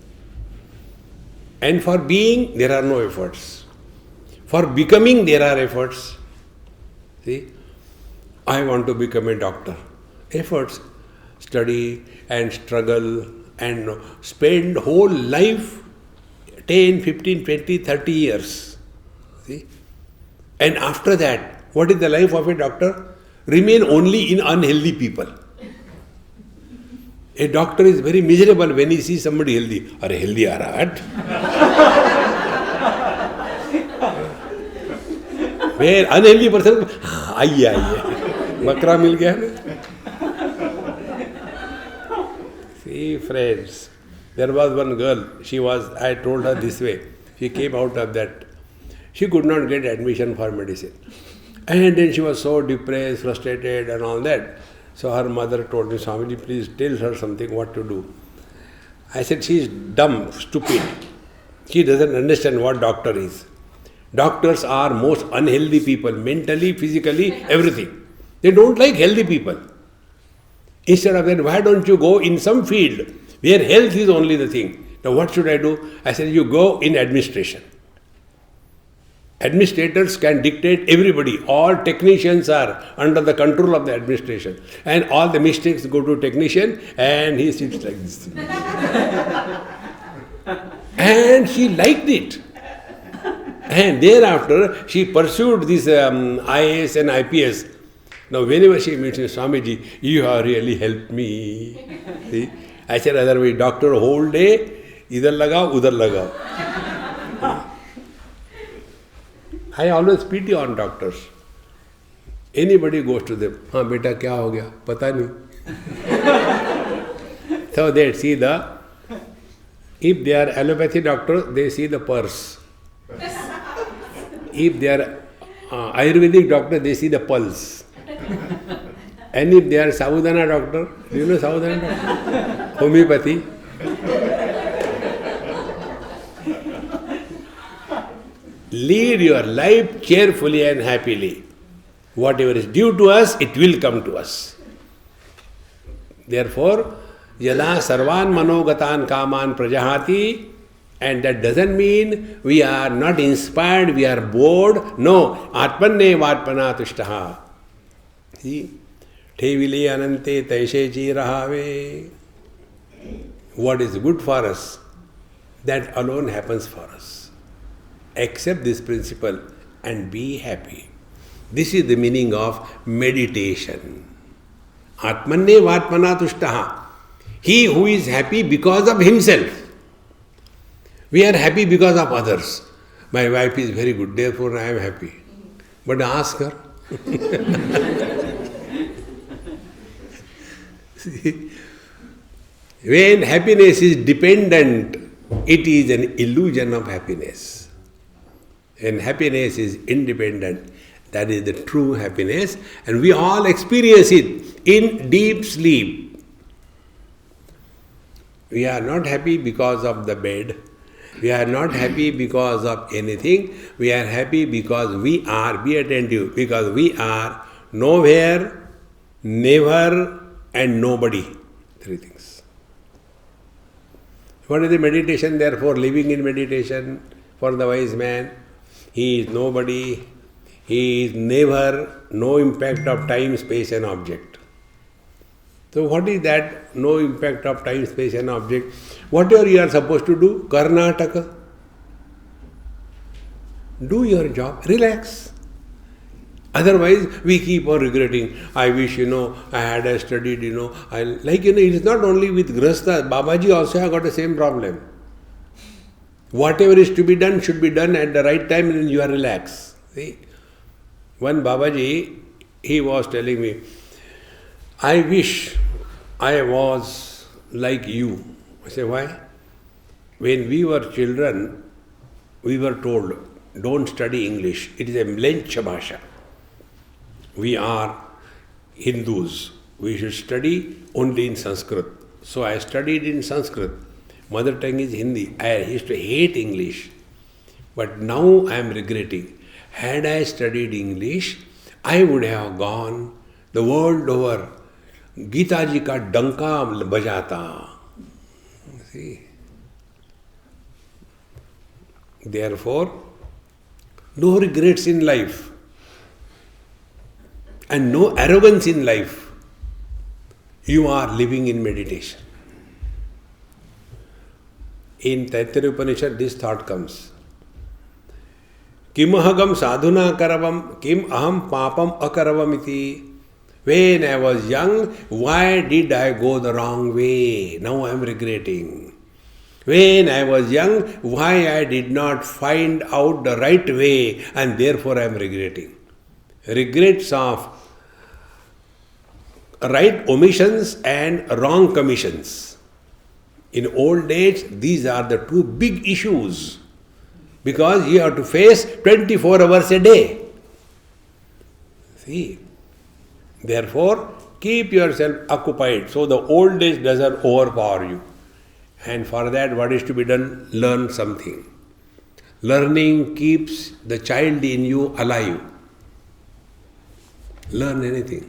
And for being, there are no efforts. For becoming, there are efforts. See, I want to become a doctor. Efforts, study and struggle and spend whole life, 10, 15, 20, 30 years. See? And after that, what is the life of a doctor? Remain only in unhealthy people. A doctor is very miserable when he sees somebody healthy. Are healthy aa raha hai? Where unhealthy person, आइए, बकरा मिल गया ना. See, friends, there was one girl. I told her this way. She came out of that. She could not get admission for medicine. And then she was so depressed, frustrated and all that. So her mother told me, Swamiji, please tell her something what to do. I said, she is dumb, stupid. She doesn't understand what doctor is. Doctors are most unhealthy people, mentally, physically, everything. They don't like healthy people. Instead of that, why don't you go in some field where health is only the thing? Now what should I do? I said, you go in administration. Administrators can dictate everybody. All technicians are under the control of the administration. And all the mistakes go to technician and he sits like this. And she liked it. And thereafter, she pursued this IAS and IPS. Now, whenever she meets me, Swamiji, you have really helped me. See? I said, otherwise, doctor whole day, idhar lagao, udhar lagao. I always pity on doctors. Anybody goes to them, हाँ बेटा क्या हो गया पता नहीं. So they see if they are allopathy doctors, they see the purse. If they are Ayurvedic doctor, they see the pulse. And if they are Sabudana doctor, do you know Sabudana doctor? Homeopathy. Lead your life cheerfully and happily. Whatever is due to us, it will come to us. Therefore, Yada sarvan manogatan kaman prajahati. And that doesn't mean we are not inspired, we are bored. No, atmanne vatmana tushtaha. See, Thevile anante taishe chi rahave. What is good for us, that alone happens for us. Accept this principle and be happy. This is the meaning of meditation. Atmanne vatmana tushtaha. He who is happy because of himself. We are happy because of others. My wife is very good, therefore I am happy. But ask her. See, when happiness is dependent, it is an illusion of happiness. When happiness is independent, that is the true happiness, and we all experience it in deep sleep. We are not happy because of the bed. We are not happy because of anything. We are happy because we are, be attentive, because we are nowhere, never, and nobody. Three things. What is the meditation therefore? Living in meditation for the wise man. He is nobody. He is never, no impact of time, space and object. So what is that no impact of time, space and object? Whatever you are supposed to do, Karnataka. Do your job, relax. Otherwise, we keep on regretting. I wish, I had studied, it is not only with Grasta. Babaji also have got the same problem. Whatever is to be done should be done at the right time and you are relaxed. See? One Babaji, he was telling me, I wish I was like you. I say, why? When we were children, we were told, don't study English. It is a Mlencha Bhasha. We are Hindus. We should study only in Sanskrit. So I studied in Sanskrit. Mother tongue is Hindi. I used to hate English. But now I am regretting. Had I studied English, I would have gone the world over. Gita ji ka danka bajata. See? Therefore, no regrets in life and no arrogance in life. You are living in meditation. In Taittiriya Upanishad, this thought comes. Kim ahagam sadhuna karavam, kim aham papam akaravam iti. When I was young, why did I go the wrong way? Now I am regretting. When I was young, why I did not find out the right way and therefore I am regretting. Regrets of right omissions and wrong commissions. In old age, these are the two big issues because you have to face 24 hours a day. See? Therefore, keep yourself occupied so the old age doesn't overpower you. And for that, what is to be done? Learn something. Learning keeps the child in you alive. Learn anything.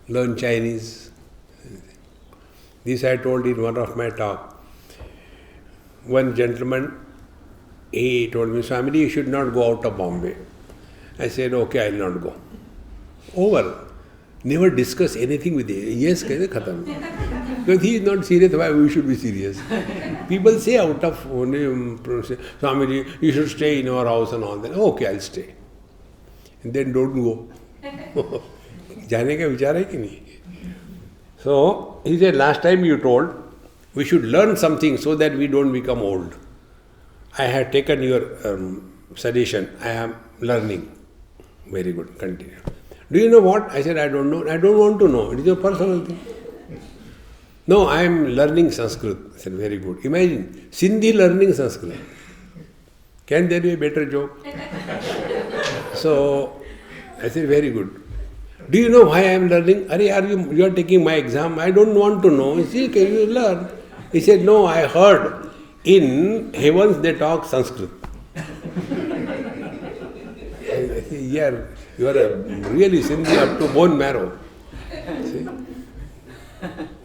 Learn Chinese. This I told in one of my talk. One gentleman, he told me, Swamiji, you should not go out of Bombay. I said, okay, I will not go. Over. Never discuss anything with him. Yes, khatam. Because he is not serious, why we should be serious? People say out of Swamiji, you should stay in our house and all that. Okay, I'll stay. And then don't go. Jane ka vichar hai ki nahi? So, he said, last time you told, we should learn something so that we don't become old. I have taken your suggestion. I am learning. Very good. Continue. Do you know what? I said, I don't know. I don't want to know. It is your personal thing. No, I am learning Sanskrit. I said, very good. Imagine, Sindhi learning Sanskrit. Can there be a better joke? So, I said, very good. Do you know why I am learning? You are taking my exam. I don't want to know. He said, can you learn? He said, no, I heard in heavens they talk Sanskrit. I said, yeah, you are really Sindhi up to bone marrow. See?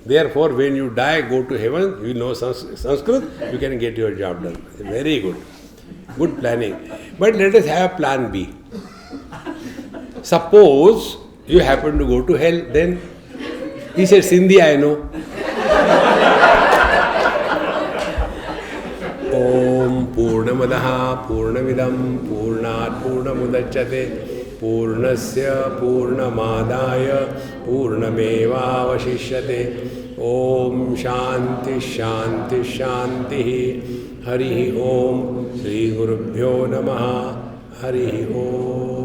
Therefore, when you die, go to heaven, you know Sanskrit, you can get your job done. Very good. Good planning. But let us have plan B. Suppose you happen to go to hell, then he said, Sindhi I know. Om Purnamadaha Purnamidam Purnat Purnamudachyate Purnasya Purnamadaya Purnameva Vashishyate Om Shanti Shanti Shanti Hari Om Sri Gurubhyo Namaha Hari Om.